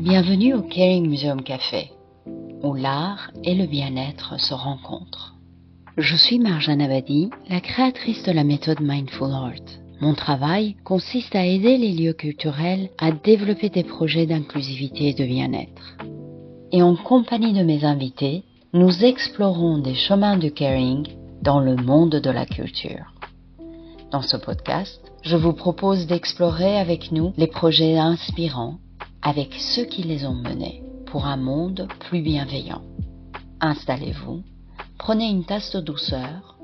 Bienvenue au Caring Museum Café, où l'art et le bien-être se rencontrent. Je suis Marjane Abadi, la créatrice de la méthode Mindful Art. Mon travail consiste à aider les lieux culturels à développer des projets d'inclusivité et de bien-être. Et en compagnie de mes invités, nous explorons des chemins du caring dans le monde de la culture. Dans ce podcast, je vous propose d'explorer avec nous les projets inspirants avec ceux qui les ont menés pour un monde plus bienveillant. Installez-vous, prenez une tasse de douceur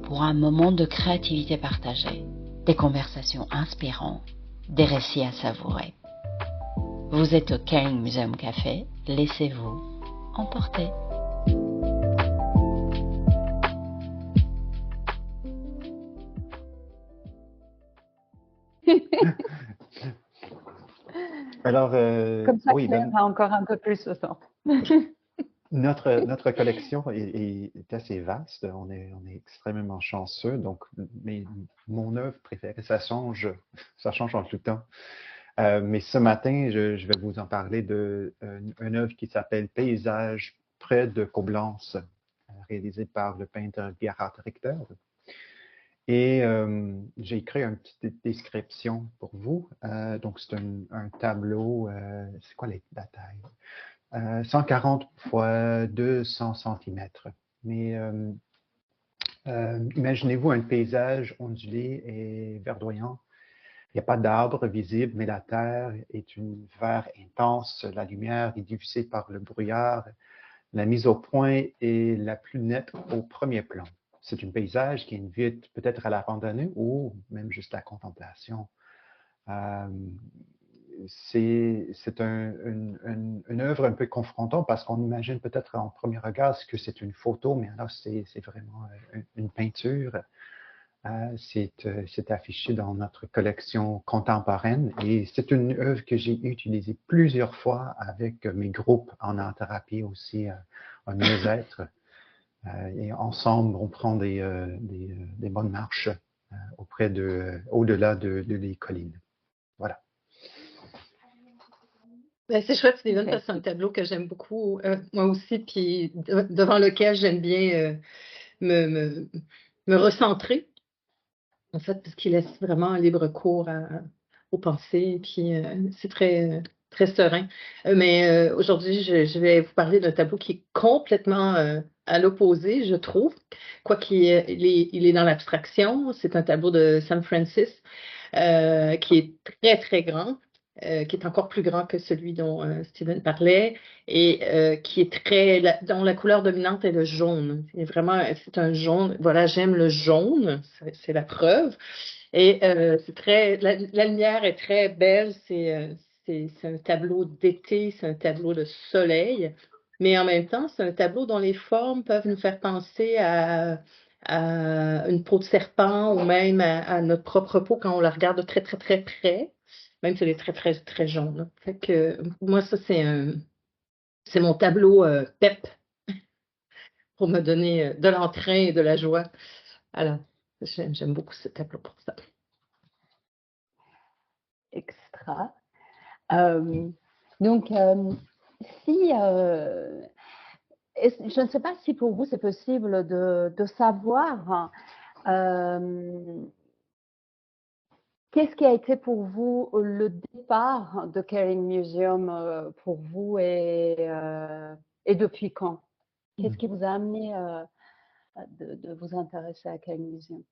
pour un moment de créativité partagée, des conversations inspirantes, des récits à savourer. Vous êtes au Caring Museum Café, laissez-vous emporter. Alors, Comme ça, oui, Claire a encore un peu plus de temps. notre collection est assez vaste. On est extrêmement chanceux. Donc, mon œuvre préférée, ça change en tout temps. Mais ce matin, je vais vous en parler d'une œuvre qui s'appelle Paysage près de Coblence, réalisée par le peintre Gerhard Richter. Et j'ai écrit une petite description pour vous. Donc, c'est un tableau, c'est quoi la taille? 140 x 200 cm. Mais imaginez-vous un paysage ondulé et verdoyant. Il n'y a pas d'arbres visibles, mais la terre est une vert intense. La lumière est diffusée par le brouillard. La mise au point est la plus nette au premier plan. C'est un paysage qui invite peut-être à la randonnée ou même juste la contemplation. C'est une œuvre un peu confrontante parce qu'on imagine peut-être en premier regard que c'est une photo, mais alors c'est vraiment une peinture. C'est affiché dans notre collection contemporaine et c'est une œuvre que j'ai utilisée plusieurs fois avec mes groupes en art-thérapie aussi, en mieux-être. Et ensemble, on prend des bonnes marches au-delà des collines. Voilà. Ben, c'est chouette, Steven, parce que c'est un tableau que j'aime beaucoup, moi aussi, puis devant lequel j'aime bien me recentrer, en fait, parce qu'il laisse vraiment un libre cours aux pensées, puis c'est très serein. Mais aujourd'hui, je vais vous parler d'un tableau qui est complètement à l'opposé, je trouve, quoiqu'il il est dans l'abstraction. C'est un tableau de Sam Francis qui est très, très grand. Qui est encore plus grand que celui dont Steven parlait et qui est dont la couleur dominante est le jaune. C'est un jaune. Voilà, j'aime le jaune, c'est la preuve. Et la lumière est très belle. C'est un tableau d'été, c'est un tableau de soleil, mais en même temps, c'est un tableau dont les formes peuvent nous faire penser à une peau de serpent ou même à notre propre peau quand on la regarde de très, très, très près, même si elle est très, très, très jaune. Fait que moi, ça, c'est mon tableau PEP pour me donner de l'entrain et de la joie. Alors, j'aime beaucoup ce tableau pour ça. Extra. Donc, si je ne sais pas si pour vous c'est possible de savoir qu'est-ce qui a été pour vous le départ de Caring Museum pour vous et depuis quand? Qu'est-ce qui vous a amené de vous intéresser à Caring Museum?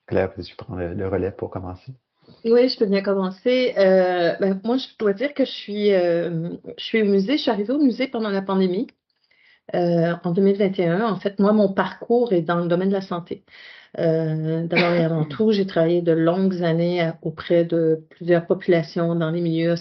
Claire, peux-tu prendre le relais pour commencer? Oui, je peux bien commencer. Moi, je dois dire que je suis au musée. Je suis arrivée au musée pendant la pandémie en 2021. En fait, moi, mon parcours est dans le domaine de la santé. D'abord et avant tout, j'ai travaillé de longues années auprès de plusieurs populations dans les milieux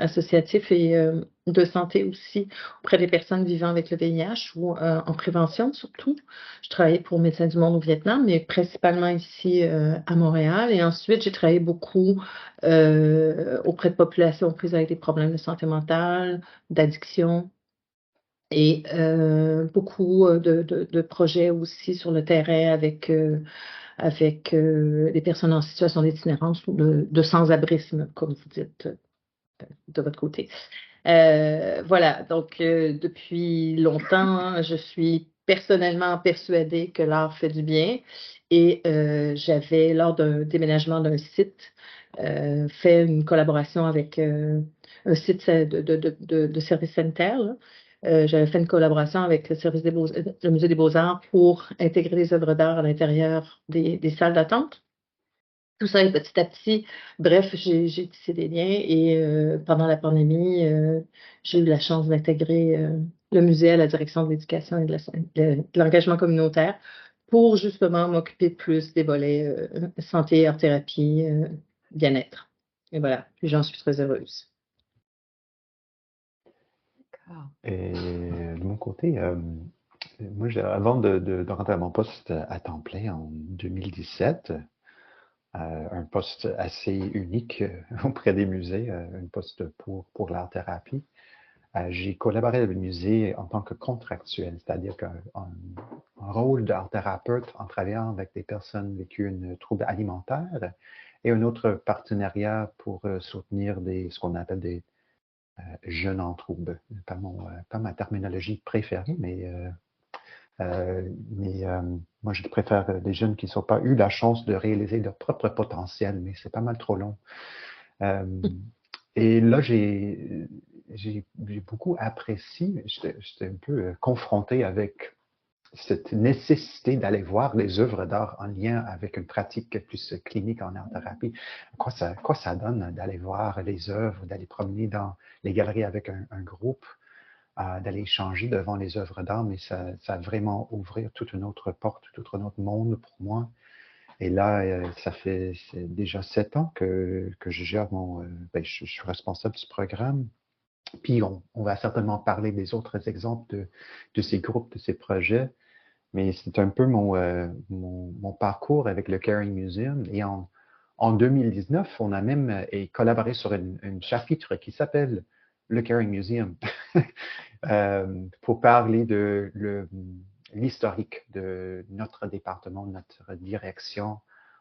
associatifs et de santé aussi, auprès des personnes vivant avec le VIH ou en prévention surtout. Je travaillais pour Médecins du Monde au Vietnam, mais principalement ici à Montréal. Et ensuite, j'ai travaillé beaucoup auprès de populations prises avec des problèmes de santé mentale, d'addiction. Et beaucoup de projets aussi sur le terrain avec les personnes en situation d'itinérance ou de sans-abrisme, comme vous dites. de votre côté. Voilà, donc depuis longtemps, je suis personnellement persuadée que l'art fait du bien et j'avais, lors d'un déménagement d'un site, fait une collaboration avec un site de service sanitaire. Là. J'avais fait une collaboration avec le Musée des Beaux-Arts pour intégrer des œuvres d'art à l'intérieur des salles d'attente. Tout ça est petit à petit. Bref, j'ai tissé des liens et pendant la pandémie, j'ai eu la chance d'intégrer le musée à la direction de l'éducation et de l'engagement communautaire pour justement m'occuper plus des volets santé, art-thérapie, bien-être. Et voilà, puis j'en suis très heureuse. D'accord. Et de mon côté, moi, avant de rentrer à mon poste à temps plein en 2017, un poste assez unique auprès des musées, un poste pour l'art-thérapie, j'ai collaboré avec le musée en tant que contractuel, c'est-à-dire qu'un rôle d'art-thérapeute en travaillant avec des personnes vécues un trouble alimentaire et un autre partenariat pour soutenir ce qu'on appelle des jeunes en trouble. Pas ma terminologie préférée, mais moi, je préfère des jeunes qui n'ont pas eu la chance de réaliser leur propre potentiel, mais c'est pas mal trop long. Et là, j'ai beaucoup apprécié, j'étais un peu confronté avec cette nécessité d'aller voir les œuvres d'art en lien avec une pratique plus clinique en art-thérapie. Quoi ça donne d'aller voir les œuvres, d'aller promener dans les galeries avec un groupe, d'aller échanger devant les œuvres d'art, mais ça a vraiment ouvert toute une autre porte, tout un autre monde pour moi. Et là, c'est déjà 7 ans que je gère je suis responsable du programme. Puis on va certainement parler des autres exemples de ces groupes, de ces projets. Mais c'est un peu mon parcours avec le Caring Museum. Et en 2019, on a même collaboré sur un chapitre qui s'appelle le Caring Museum pour parler de l'historique de notre département, notre direction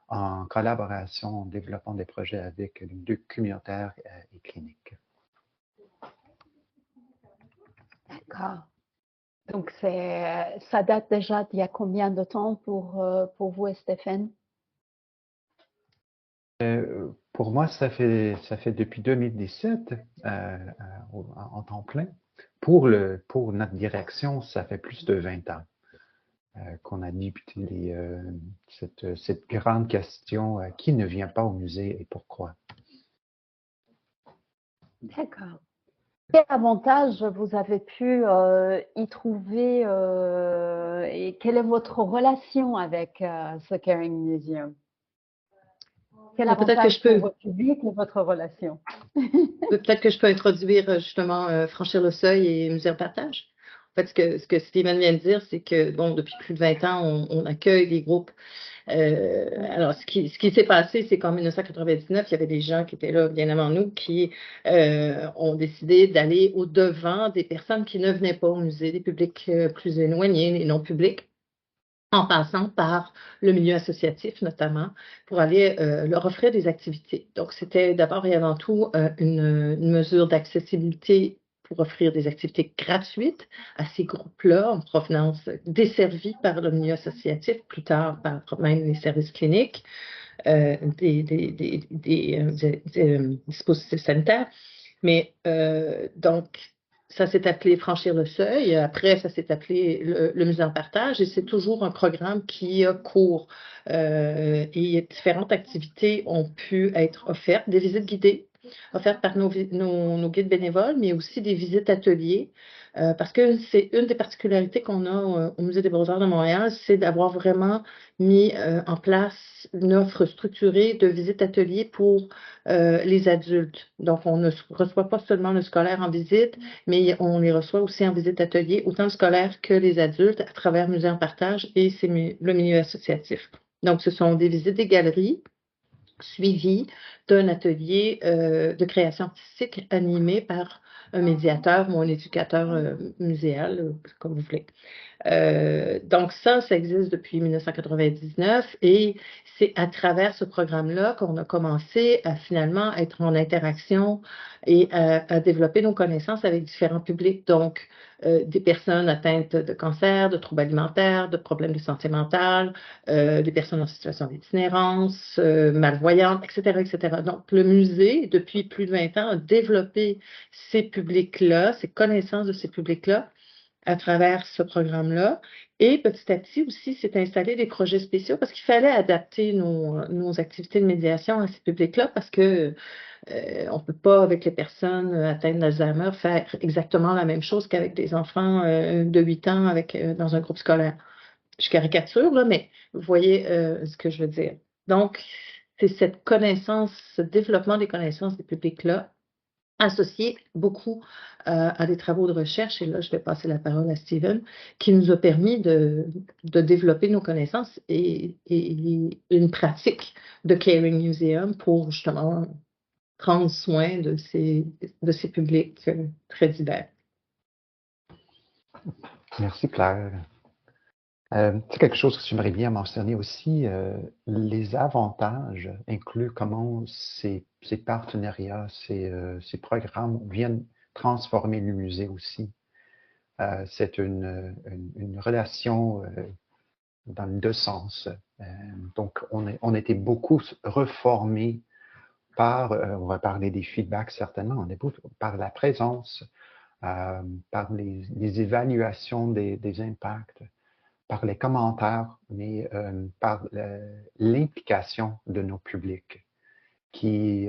en collaboration, en développant des projets avec les deux communautaires et cliniques. D'accord. Donc, ça date déjà d'il y a combien de temps pour vous et Stéphane? Pour moi, ça fait depuis 2017 en temps plein. Pour notre direction, ça fait plus de 20 ans qu'on a débuté cette grande question qui ne vient pas au musée et pourquoi. D'accord. Quel avantage vous avez pu y trouver et quelle est votre relation avec ce Caring Museum? Quel Peut-être que avantage je peux. pour votre public et votre relation? Peut-être que je peux introduire justement Franchir le seuil et Musée en partage. En fait, ce que Steven vient de dire, c'est que bon, depuis plus de 20 ans, on accueille des groupes. Alors, ce qui s'est passé, c'est qu'en 1999, il y avait des gens qui étaient là bien avant nous qui ont décidé d'aller au-devant des personnes qui ne venaient pas au musée, des publics plus éloignés, les non-publics, en passant par le milieu associatif notamment, pour aller leur offrir des activités. Donc, c'était d'abord et avant tout une mesure d'accessibilité pour offrir des activités gratuites à ces groupes-là en provenance desservis par le milieu associatif, plus tard par même les services cliniques, des dispositifs sanitaires. Mais donc, ça s'est appelé Franchir le seuil. Après, ça s'est appelé le Musée en partage et c'est toujours un programme qui court. Et différentes activités ont pu être offertes, des visites guidées offertes par nos guides bénévoles, mais aussi des visites ateliers. Parce que c'est une des particularités qu'on a au Musée des Beaux-Arts de Montréal, c'est d'avoir vraiment mis en place une offre structurée de visites ateliers pour les adultes. Donc, on ne reçoit pas seulement le scolaire en visite, mais on les reçoit aussi en visite atelier, autant le scolaire que les adultes, à travers Musée en partage et le milieu associatif. Donc, ce sont des visites des galeries suivies d'un atelier de création artistique animé par un médiateur ou un éducateur muséal, comme vous voulez. Donc ça existe depuis 1999 et c'est à travers ce programme-là qu'on a commencé à finalement être en interaction et à développer nos connaissances avec différents publics. Donc, des personnes atteintes de cancer, de troubles alimentaires, de problèmes de santé mentale, des personnes en situation d'itinérance, malvoyantes, etc., etc. Donc, le musée, depuis plus de 20 ans, a développé ces publics-là, ces connaissances de ces publics-là à travers ce programme-là. Et petit à petit aussi, s'est installé des projets spéciaux parce qu'il fallait adapter nos activités de médiation à ces publics-là parce que on ne peut pas, avec les personnes atteintes d'Alzheimer, faire exactement la même chose qu'avec des enfants de 8 ans dans un groupe scolaire. Je caricature, là, mais vous voyez ce que je veux dire. Donc, c'est cette connaissance, ce développement des connaissances des publics-là associé beaucoup à des travaux de recherche, et là, je vais passer la parole à Steven, qui nous a permis de développer nos connaissances et une pratique de Caring Museum pour justement prendre soin de ces publics très divers. Merci, Claire. C'est quelque chose que j'aimerais bien mentionner aussi. Les avantages incluent comment ces partenariats, ces programmes viennent transformer le musée aussi. C'est une relation dans les deux sens. Donc, on était beaucoup reformés par, on va parler des feedbacks certainement, on est beaucoup par la présence, par les évaluations des impacts, par les commentaires, mais par l'implication de nos publics qui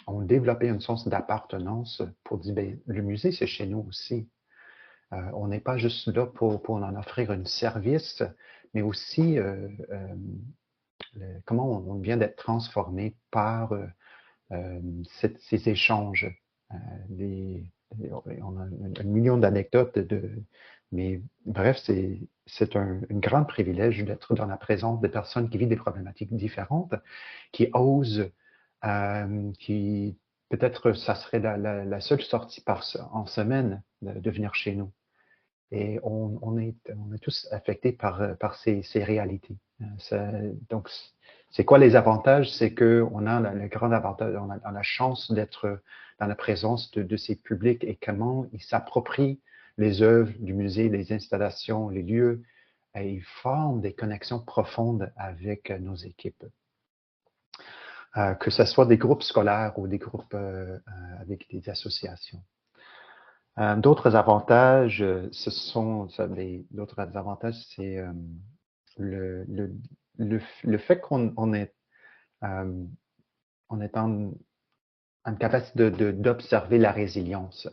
ont développé une sens d'appartenance pour dire, ben, le musée, c'est chez nous aussi. On n'est pas juste là pour en offrir un service, mais aussi comment on vient d'être transformé par ces échanges. On a un million d'anecdotes, mais bref, c'est un grand privilège d'être dans la présence de personnes qui vivent des problématiques différentes, qui osent, qui peut-être ça serait la seule sortie en semaine de venir chez nous. Et on est tous affectés par ces réalités. Donc, c'est quoi les avantages? C'est qu'on a le grand avantage, on a la chance d'être dans la présence de ces publics et comment ils s'approprient les œuvres du musée, les installations, les lieux, et ils forment des connexions profondes avec nos équipes. Que ce soit des groupes scolaires ou des groupes avec des associations. D'autres avantages, d'autres avantages, c'est le fait qu'on est en capacité d'observer la résilience.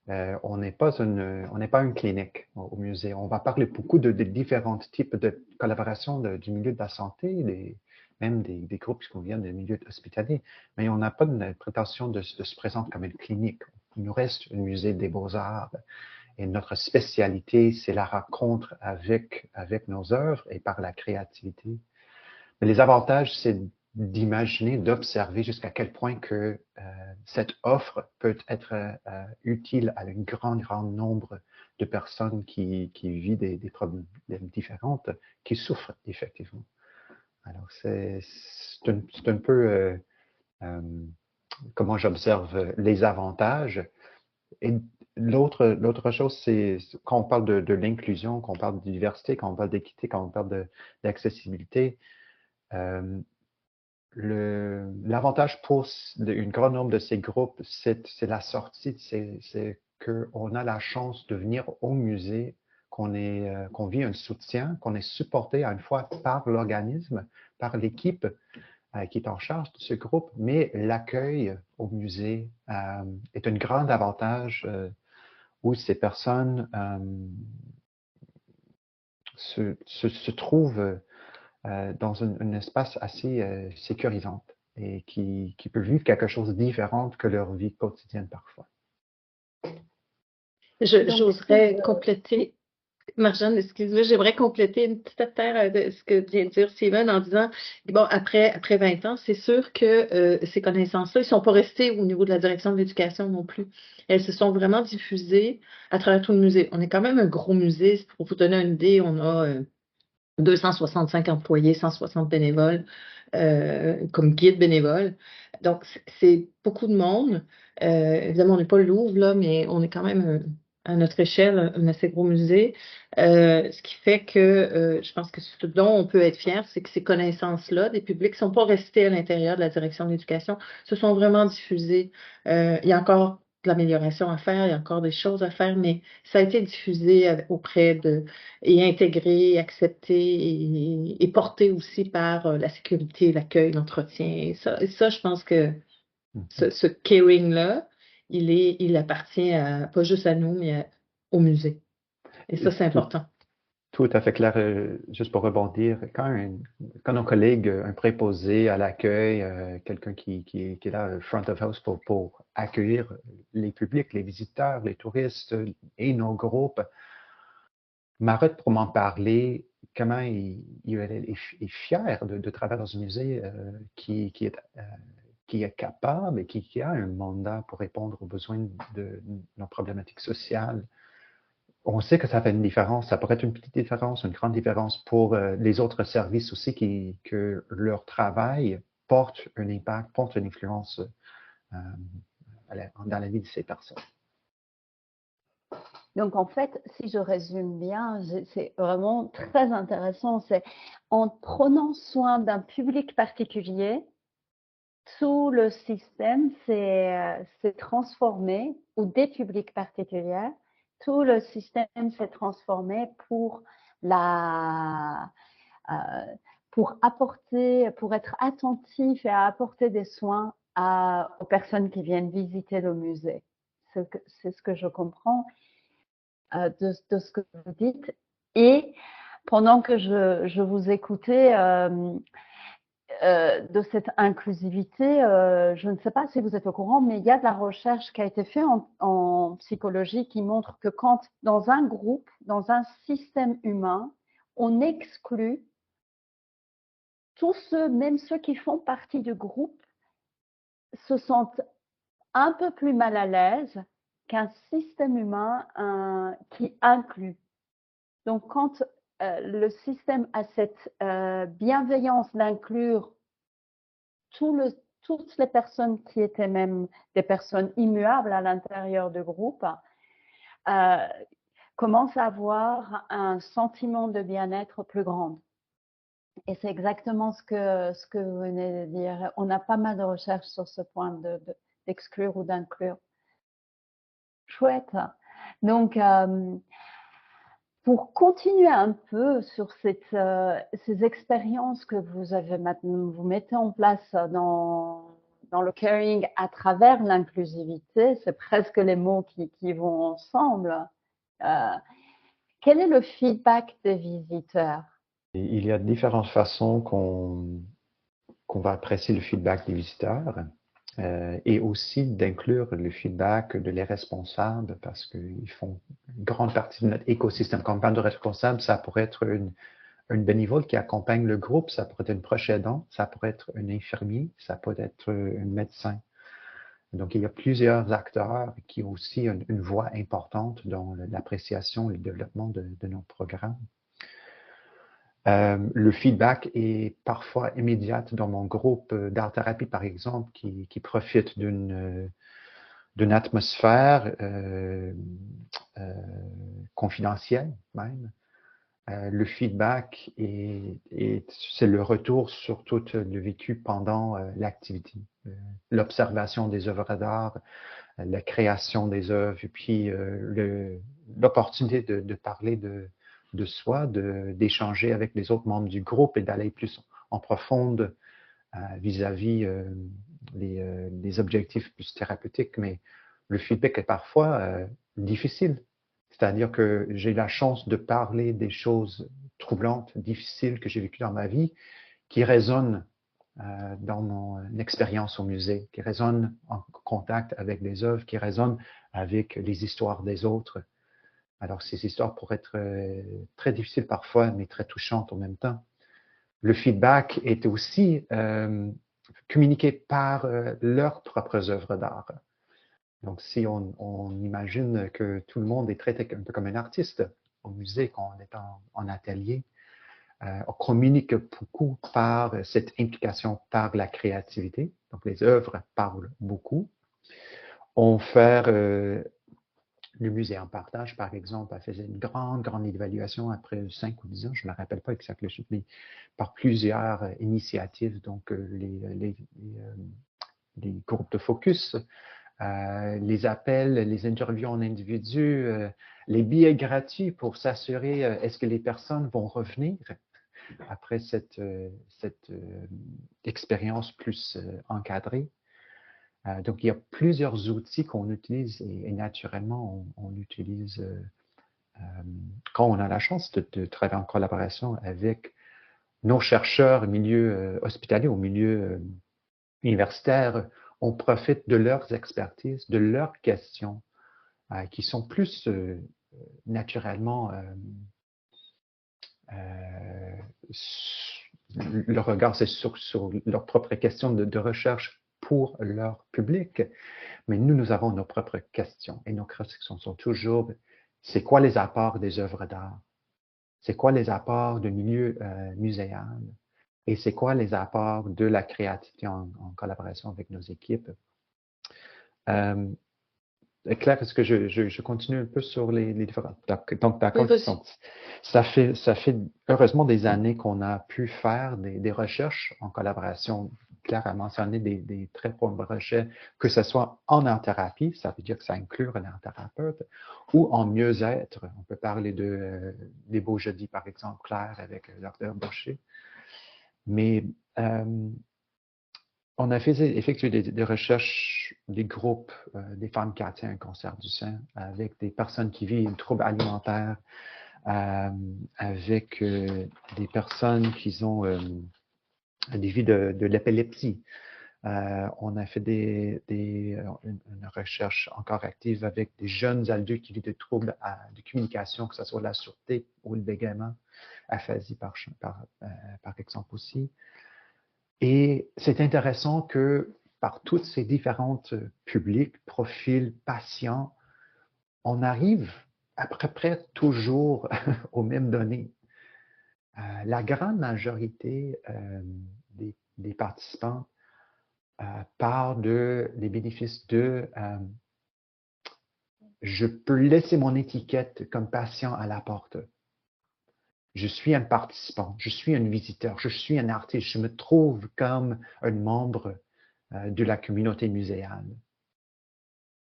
On n'est pas une clinique au musée. On va parler beaucoup de différents types de collaboration du milieu de la santé, même des groupes qui viennent des milieux hospitaliers, mais on n'a pas de prétention de se présenter comme une clinique. Il nous reste un musée des beaux-arts et notre spécialité, c'est la rencontre avec nos œuvres et par la créativité. Mais les avantages, c'est d'imaginer, d'observer jusqu'à quel point que cette offre peut être utile à un grand nombre de personnes qui vivent des problèmes différents, qui souffrent effectivement. Alors, c'est un peu comment j'observe les avantages. Et l'autre chose, c'est quand on parle de l'inclusion, quand on parle de diversité, quand on parle d'équité, quand on parle d'accessibilité, l'avantage pour un grand nombre de ces groupes, c'est la sortie, c'est qu'on a la chance de venir au musée, qu'on vit un soutien, qu'on est supporté à une fois par l'organisme, par l'équipe qui est en charge de ce groupe, mais l'accueil au musée est un grand avantage où ces personnes se trouvent dans un espace assez sécurisant et qui peut vivre quelque chose de différent que leur vie quotidienne parfois. J'oserais compléter Marjane, excuse-moi, j'aimerais compléter une petite affaire de ce que vient de dire Steven en disant, bon, après 20 ans, c'est sûr que ces connaissances-là, ils ne sont pas restés au niveau de la direction de l'éducation non plus. Elles se sont vraiment diffusées à travers tout le musée. On est quand même un gros musée. Pour vous donner une idée, on a 265 employés, 160 bénévoles, comme guides bénévoles. Donc, c'est beaucoup de monde. Évidemment, on n'est pas le Louvre, là, mais on est quand même, à notre échelle, un assez gros musée. Ce qui fait que je pense que ce dont on peut être fier, c'est que ces connaissances-là des publics ne sont pas restées à l'intérieur de la direction de l'éducation, se sont vraiment diffusées. Il y a encore de l'amélioration à faire, il y a encore des choses à faire, mais ça a été diffusé auprès de et intégré, accepté et porté aussi par la sécurité, l'accueil, l'entretien. Et ça, je pense que Mhm. ce caring-là, il appartient pas juste à nous, mais au musée. Et ça, c'est Tout, important. tout à fait clair. Juste pour rebondir, quand nos collègues, un préposé à l'accueil, quelqu'un qui est là, front of house pour accueillir les publics, les visiteurs, les touristes et nos groupes, m'arrête pour m'en parler, comment est fier de travailler dans un musée qui est capable et qui a un mandat pour répondre aux besoins de nos problématiques sociales. On sait que ça fait une différence. Ça pourrait être une petite différence, une grande différence pour les autres services aussi, que leur travail porte un impact, porte une influence euh, dans la vie de ces personnes. Donc, en fait, si je résume bien, c'est vraiment très intéressant. C'est en prenant soin d'un public particulier, tout le système s'est transformé, ou des publics particuliers, tout le système s'est transformé la, euh, pour apporter, pour être attentif et à apporter des soins aux personnes qui viennent visiter le musée. C'est ce que je comprends de ce que vous dites. Et pendant que je vous écoutais de cette inclusivité, je ne sais pas si vous êtes au courant, mais il y a de la recherche qui a été faite en psychologie qui montre que quand dans un groupe, dans un système humain, on exclut tous ceux, même ceux qui font partie du groupe, se sentent un peu plus mal à l'aise qu'un système humain qui inclut. Donc, quand le système a cette bienveillance d'inclure toutes les personnes qui étaient même des personnes immuables à l'intérieur du groupe, commence à avoir un sentiment de bien-être plus grand. Et c'est exactement ce que vous venez de dire. On a pas mal de recherches sur ce point d'exclure ou d'inclure. Chouette. Donc, pour continuer un peu sur ces expériences que vous mettez en place dans le caring à travers l'inclusivité, c'est presque les mots qui vont ensemble. Quel est le feedback des visiteurs? Et il y a différentes façons qu'on va apprécier le feedback des visiteurs et aussi d'inclure le feedback de les responsables parce qu'ils font une grande partie de notre écosystème. Quand on parle de responsable, ça pourrait être une bénévole qui accompagne le groupe, ça pourrait être une proche aidante, ça pourrait être un infirmier, ça peut être un médecin. Donc, il y a plusieurs acteurs qui ont aussi une voix importante dans l'appréciation et le développement de nos programmes. Le feedback est parfois immédiat dans mon groupe d'art-thérapie, par exemple, qui profite d'une atmosphère confidentielle même. Le feedback c'est le retour sur tout le vécu pendant l'activité, l'observation des œuvres d'art, la création des œuvres, et puis l'opportunité de parler de soi, d'échanger avec les autres membres du groupe et d'aller plus en profonde vis-à-vis les objectifs plus thérapeutiques. Mais le feedback est parfois difficile. C'est-à-dire que j'ai la chance de parler des choses troublantes, difficiles que j'ai vécues dans ma vie, qui résonnent dans mon expérience au musée, qui résonnent en contact avec les œuvres, qui résonnent avec les histoires des autres. Alors, ces histoires pourraient être très difficiles parfois, mais très touchantes en même temps. Le feedback est aussi communiqué par leurs propres œuvres d'art. Donc, si on imagine que tout le monde est traité un peu comme un artiste au musée, quand on est en atelier, on communique beaucoup par cette implication par la créativité. Donc, les œuvres parlent beaucoup. On fait le musée en partage, par exemple, faisait une grande évaluation après 5 ou 10 ans, je ne me rappelle pas exactement, mais par plusieurs initiatives, donc les groupes de focus, les appels, les interviews en individu, les billets gratuits pour s'assurer est-ce que les personnes vont revenir après cette expérience plus encadrée. Donc, il y a plusieurs outils qu'on utilise et naturellement, on utilise quand on a la chance de travailler en collaboration avec nos chercheurs au milieu hospitalier, au milieu universitaire. On profite de leurs expertises, de leurs questions qui sont plus naturellement le regard, c'est sur leurs propres questions de recherche pour leur public. Mais nous avons nos propres questions et nos questions sont toujours, c'est quoi les apports des œuvres d'art? C'est quoi les apports du milieu muséal? Et c'est quoi les apports de la créativité en collaboration avec nos équipes? Claire, est-ce que je continue un peu sur les différents... Donc, d'accord, ça fait heureusement des années qu'on a pu faire des recherches en collaboration. Claire a mentionné des très bonnes recherches, que ce soit en art-thérapie, ça veut dire que ça inclut un art-thérapeute, ou en mieux-être. On peut parler des Beaux Jeudis, par exemple, Claire, avec le docteur Boucher. Mais on a effectué des recherches, des groupes, des femmes qui atteignent un cancer du sein, avec des personnes qui vivent des troubles alimentaires, avec des personnes qui ont des vies de l'épilepsie. On a fait une recherche encore active avec des jeunes adultes qui vivent des troubles de communication, que ce soit la sûreté ou le bégaiement, aphasie par exemple aussi. Et c'est intéressant que par toutes ces différentes publics, profils, patients, on arrive à peu près toujours aux mêmes données. La grande majorité des participants parlent des bénéfices de je peux laisser mon étiquette comme patient à la porte. Je suis un participant, je suis un visiteur, je suis un artiste, je me trouve comme un membre de la communauté muséale.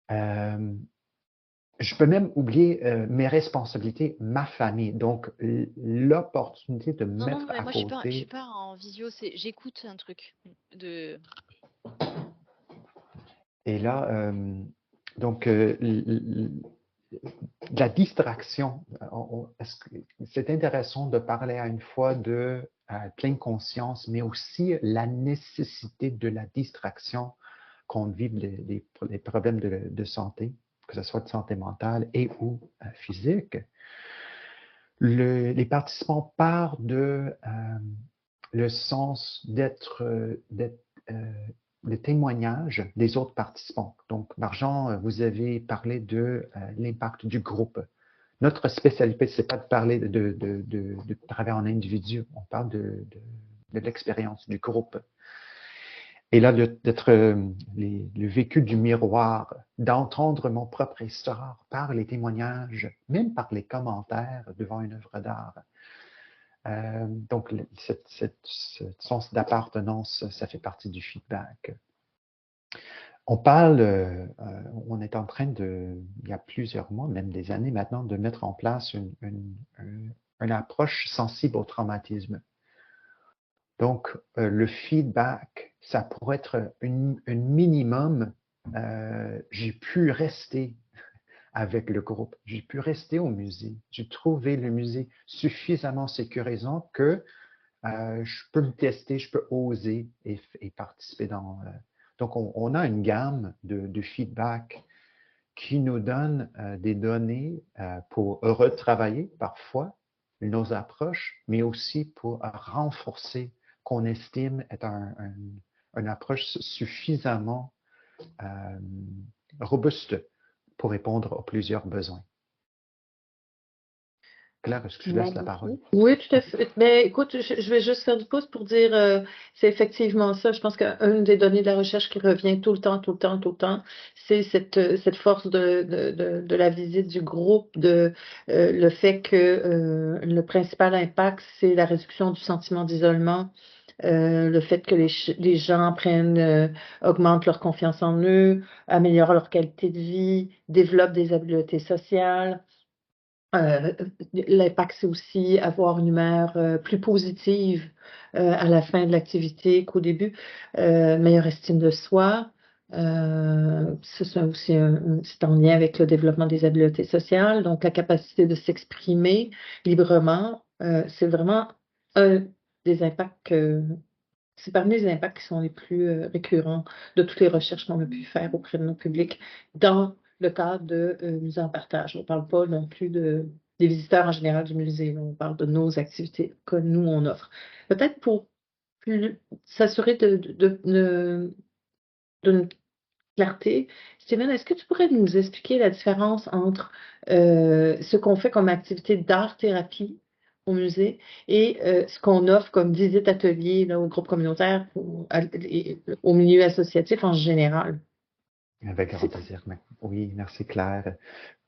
Je peux même oublier mes responsabilités, ma famille. Donc, l'opportunité de mettre à moi, côté... je suis pas en visio, j'écoute un truc de... Et là, donc, la distraction, c'est intéressant de parler à une fois de pleine conscience, mais aussi la nécessité de la distraction quand on vit les problèmes de santé, que ce soit de santé mentale et ou physique. Les participants partent de le sens d'être le témoignage des autres participants. Donc, Marjan, vous avez parlé de l'impact du groupe. Notre spécialité, ce n'est pas de parler de travail en individu, on parle de l'expérience du groupe. Et là, d'être le vécu du miroir, d'entendre mon propre histoire par les témoignages, même par les commentaires devant une œuvre d'art. Donc, ce sens d'appartenance, ça fait partie du feedback. On parle, on est en train il y a plusieurs mois, même des années maintenant, de mettre en place une approche sensible au traumatisme. Donc, le feedback, ça pourrait être un minimum. J'ai pu rester avec le groupe, j'ai pu rester au musée, j'ai trouvé le musée suffisamment sécurisant que je peux me tester, je peux oser et participer dans... Donc, on a une gamme de feedback qui nous donne des données pour retravailler parfois nos approches, mais aussi pour renforcer qu'on estime être une approche suffisamment robuste pour répondre aux plusieurs besoins. Claire, est-ce que je laisse la parole? Magnifique. Oui, tout à fait. Mais écoute, je vais juste faire du pouce pour dire, c'est effectivement ça. Je pense qu'une des données de la recherche qui revient tout le temps, c'est cette force de la visite du groupe, le fait que le principal impact, c'est la réduction du sentiment d'isolement, le fait que les gens augmentent leur confiance en eux, améliorent leur qualité de vie, développent des habiletés sociales. Euh, L'impact, c'est aussi avoir une humeur plus positive à la fin de l'activité qu'au début, meilleure estime de soi. Ça, c'est aussi c'est en lien avec le développement des habiletés sociales, donc la capacité de s'exprimer librement. C'est vraiment un des impacts c'est parmi les impacts qui sont les plus récurrents de toutes les recherches qu'on a pu faire auprès de nos publics dans le cadre de musées en partage. On ne parle pas non plus des visiteurs en général du musée, on parle de nos activités que nous, on offre. Peut-être pour s'assurer d'une clarté, Steven, est-ce que tu pourrais nous expliquer la différence entre ce qu'on fait comme activité d'art-thérapie au musée et ce qu'on offre comme visite atelier là, au groupe communautaire ou au milieu associatif en général? Avec grand plaisir. Oui, merci Claire.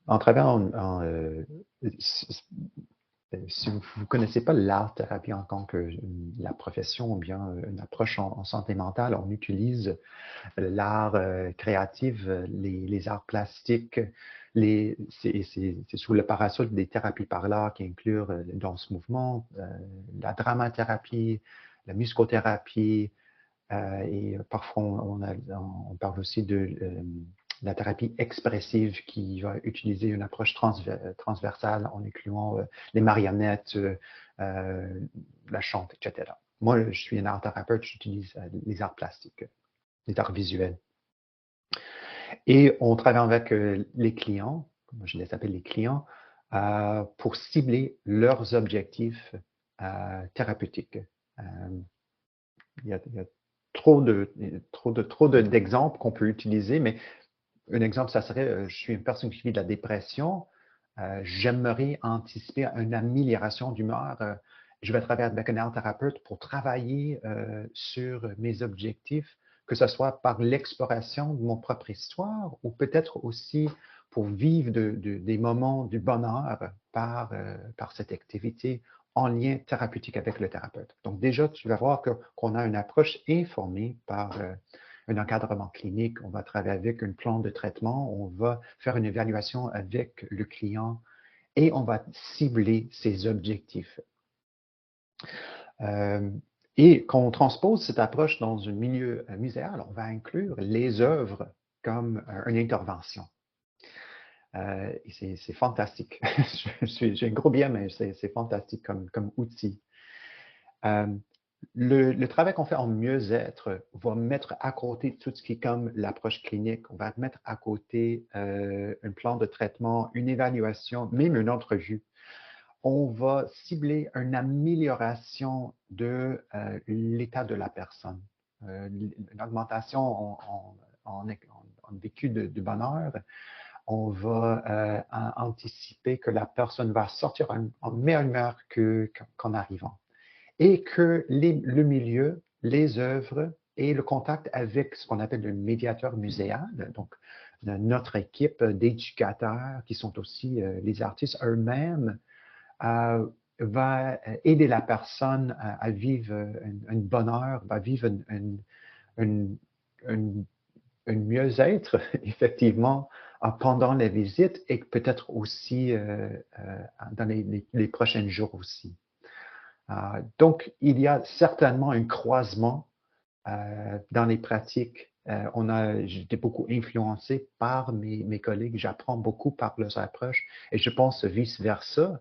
En travaillant si vous ne connaissez pas l'art-thérapie en tant que la profession ou bien une approche en santé mentale, on utilise l'art créatif, les arts plastiques, c'est sous le parasol des thérapies par l'art qui incluent le danse-mouvement, la dramathérapie, la musicothérapie, et parfois on parle aussi de la thérapie expressive qui va utiliser une approche transversale en incluant les marionnettes, la chante, etc. Moi, je suis un art thérapeute, j'utilise les arts plastiques, les arts visuels. Et on travaille avec les clients, moi je les appelle les clients, pour cibler leurs objectifs thérapeutiques. Il y a trop d'exemples qu'on peut utiliser, mais un exemple, ça serait, je suis une personne qui vit de la dépression, j'aimerais anticiper une amélioration d'humeur. Je vais travailler avec un art thérapeute pour travailler sur mes objectifs, que ce soit par l'exploration de mon propre histoire ou peut-être aussi pour vivre des moments du bonheur par cette activité en lien thérapeutique avec le thérapeute. Donc déjà, tu vas voir qu'on a une approche informée par un encadrement clinique, on va travailler avec un plan de traitement, on va faire une évaluation avec le client et on va cibler ses objectifs. Et quand on transpose cette approche dans un milieu muséal, on va inclure les œuvres comme une intervention. C'est fantastique. J'ai un gros bien, mais c'est fantastique comme outil. Le travail qu'on fait en mieux-être va mettre à côté tout ce qui est comme l'approche clinique. On va mettre à côté un plan de traitement, une évaluation, même une entrevue. On va cibler une amélioration de l'état de la personne, une augmentation en vécu de bonheur. On va anticiper que la personne va sortir en meilleure humeur qu'en arrivant. Et que le milieu, les œuvres et le contact avec ce qu'on appelle le médiateur muséal, donc notre équipe d'éducateurs qui sont aussi les artistes eux-mêmes, va aider la personne à vivre un bonheur, va vivre un mieux-être, effectivement, pendant la visite et peut-être aussi dans les prochains jours aussi. Donc, il y a certainement un croisement dans les pratiques. J'étais beaucoup influencé par mes collègues, j'apprends beaucoup par leurs approches et je pense vice-versa.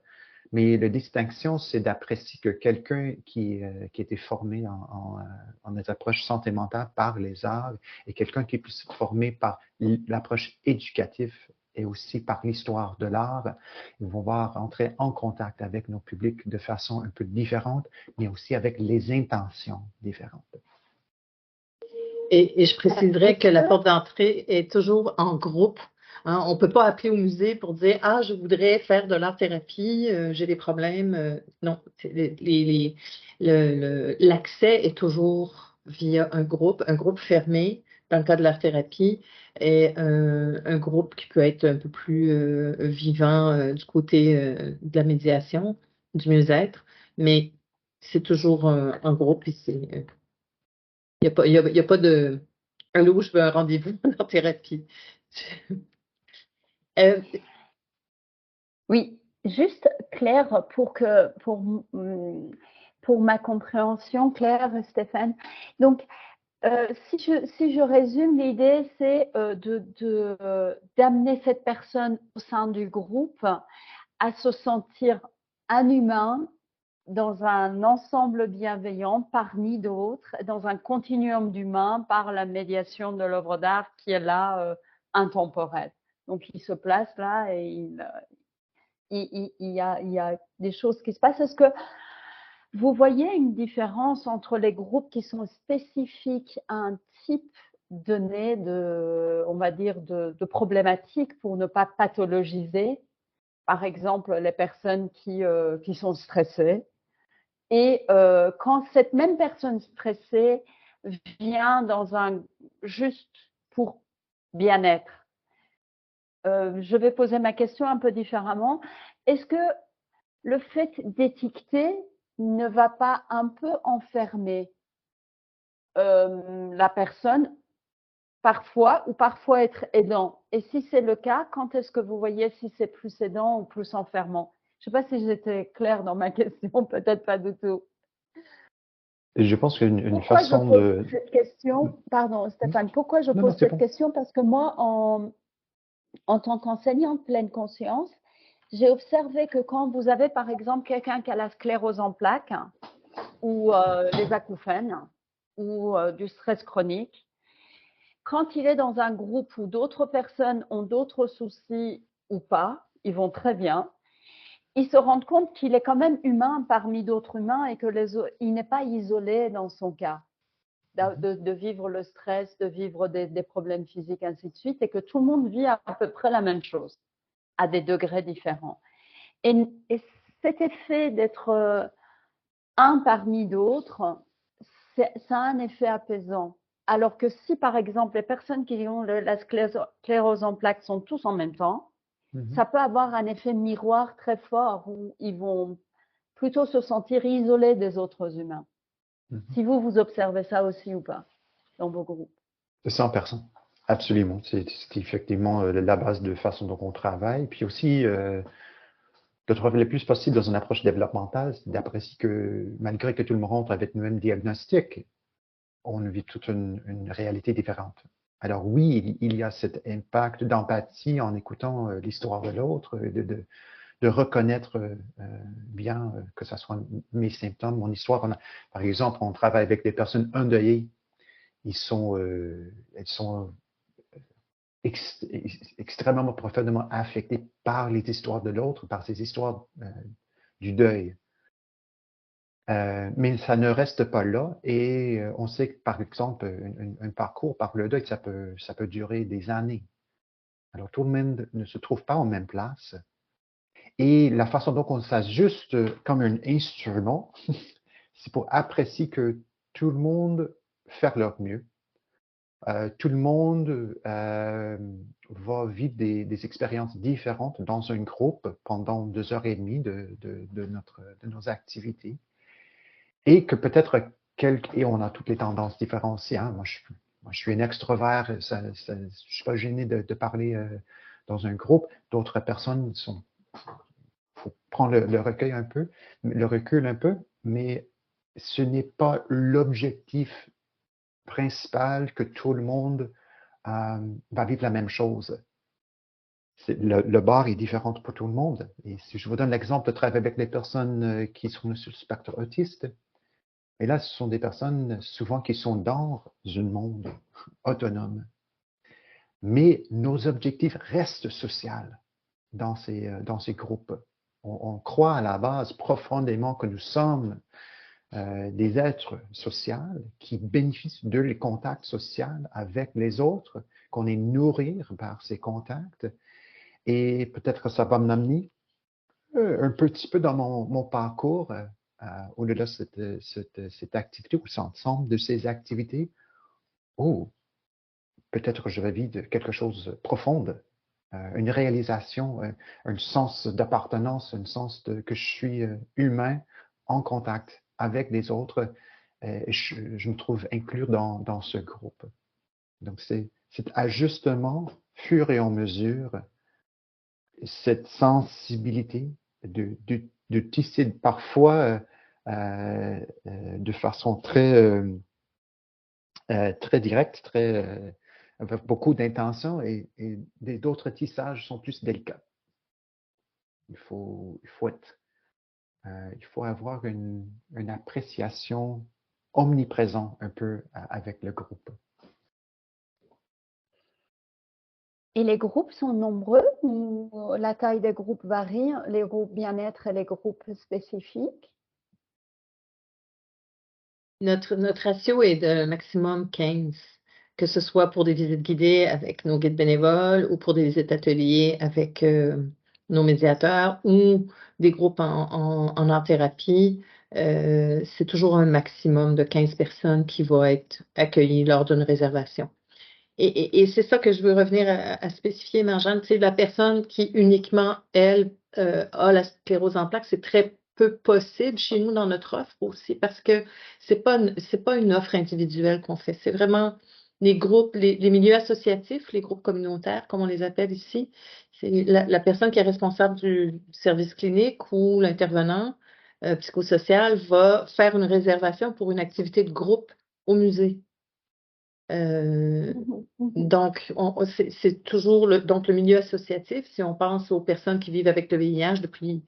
Mais la distinction, c'est d'apprécier que quelqu'un qui était formé en des approches santé mentale par les arts et quelqu'un qui est plus formé par l'approche éducative et aussi par l'histoire de l'art, ils vont voir entrer en contact avec nos publics de façon un peu différente, mais aussi avec les intentions différentes. Et je préciserais que la porte d'entrée est toujours en groupe. Hein. On ne peut pas appeler au musée pour dire Ah, je voudrais faire de l'art-thérapie, j'ai des problèmes. Non, l'accès est toujours via un groupe fermé dans le cas de l'art-thérapie, et un groupe qui peut être un peu plus vivant du côté de la médiation, du mieux-être. Mais c'est toujours un groupe ici. Il y a pas de allô, je veux un rendez-vous en thérapie. Euh, Oui, juste Claire, pour ma compréhension, Claire et Stéphane. Donc, si je résume, l'idée, c'est d'amener cette personne au sein du groupe à se sentir un humain dans un ensemble bienveillant parmi d'autres, dans un continuum d'humains par la médiation de l'œuvre d'art qui est là, intemporelle. Donc, il se place là et il y a des choses qui se passent. Est-ce que vous voyez une différence entre les groupes qui sont spécifiques à un type donné on va dire, de problématiques pour ne pas pathologiser, par exemple, les personnes qui sont stressées, et quand cette même personne stressée vient juste pour bien-être, je vais poser ma question un peu différemment. Est-ce que le fait d'étiqueter ne va pas un peu enfermer la personne parfois ou parfois être aidant? Et si c'est le cas, quand est-ce que vous voyez si c'est plus aidant ou plus enfermant? Je ne sais pas si j'étais claire dans ma question, peut-être pas du tout. Et je pense qu'une Pourquoi façon je pose de... cette question? Pardon, Stéphane, pourquoi je Non, non, pose c'est cette bon. question? Parce que moi, en tant qu'enseignante pleine conscience, j'ai observé que quand vous avez, par exemple, quelqu'un qui a la sclérose en plaques ou les acouphènes ou du stress chronique, quand il est dans un groupe où d'autres personnes ont d'autres soucis ou pas, ils vont très bien, ils se rendent compte qu'il est quand même humain parmi d'autres humains et qu'il n'est pas isolé dans son cas. De vivre le stress, de vivre des problèmes physiques, ainsi de suite, et que tout le monde vit à peu près la même chose, à des degrés différents. Et cet effet d'être un parmi d'autres, ça a un effet apaisant. Alors que si, par exemple, les personnes qui ont la sclérose en plaques sont tous en même temps, ça peut avoir un effet miroir très fort où ils vont plutôt se sentir isolés des autres humains. Si vous observez ça aussi ou pas dans vos groupes. 100%. Absolument. C'est effectivement la base de façon dont on travaille. Puis aussi, de trouver le plus possible dans une approche développementale, c'est d'apprécier que malgré que tout le monde rentre avec le même diagnostic, on vit toute une réalité différente. Alors oui, il y a cet impact d'empathie en écoutant l'histoire de l'autre, de reconnaître bien que ce soit mes symptômes, mon histoire. Par exemple, on travaille avec des personnes endeuillées. Elles sont extrêmement profondément affectées par les histoires de l'autre, par ces histoires du deuil. Mais ça ne reste pas là et on sait que, par exemple, un parcours par le deuil, ça peut durer des années. Alors, tout le monde ne se trouve pas en même place. Et la façon dont on s'ajuste comme un instrument, c'est pour apprécier que tout le monde fait leur mieux. Tout le monde va vivre des expériences différentes dans un groupe pendant 2 heures et demie de nos activités. Et que peut-être et on a toutes les tendances différenciées. Hein. Moi, je suis un extrovert, je ne suis pas gêné de parler dans un groupe. D'autres personnes faut prendre le recul un peu, mais ce n'est pas l'objectif principal que tout le monde va vivre la même chose. Le bar est différent pour tout le monde. Et si je vous donne l'exemple de travailler avec les personnes qui sont sur le spectre autiste, et là, ce sont des personnes souvent qui sont dans un monde autonome. mais nos objectifs restent sociaux dans ces groupes. On croit à la base profondément que nous sommes des êtres sociaux qui bénéficient de les contacts sociaux avec les autres, qu'on est nourri par ces contacts. Et peut-être que ça va m'amener un petit peu dans mon parcours, au-delà de cette activité ou cet ensemble de ces activités. Oh, peut-être que je vais vivre quelque chose de profond, une réalisation, un sens d'appartenance, un sens que je suis humain en contact avec les autres. Je me trouve inclus dans ce groupe. Donc, c'est cet ajustement, fur et à mesure, cette sensibilité de tisser parfois de façon très directe, avec beaucoup d'intention, et d'autres tissages sont plus délicats. Il faut avoir une appréciation omniprésente un peu avec le groupe. Et les groupes sont nombreux ou la taille des groupes varie, les groupes bien-être et les groupes spécifiques? Notre ratio est de maximum 15, que ce soit pour des visites guidées avec nos guides bénévoles ou pour des visites ateliers avec nos médiateurs ou des groupes en art-thérapie. C'est toujours un maximum de 15 personnes qui vont être accueillies lors d'une réservation. Et c'est ça que je veux revenir à spécifier, Marjane. Tu sais, la personne qui uniquement, elle, a la sclérose en plaques, c'est très peu possible chez nous dans notre offre aussi, parce que c'est pas une offre individuelle qu'on fait. C'est vraiment les groupes, les milieux associatifs, les groupes communautaires, comme on les appelle ici. C'est la personne qui est responsable du service clinique ou l'intervenant psychosocial va faire une réservation pour une activité de groupe au musée. Donc, c'est toujours donc le milieu associatif. Si on pense aux personnes qui vivent avec le VIH depuis,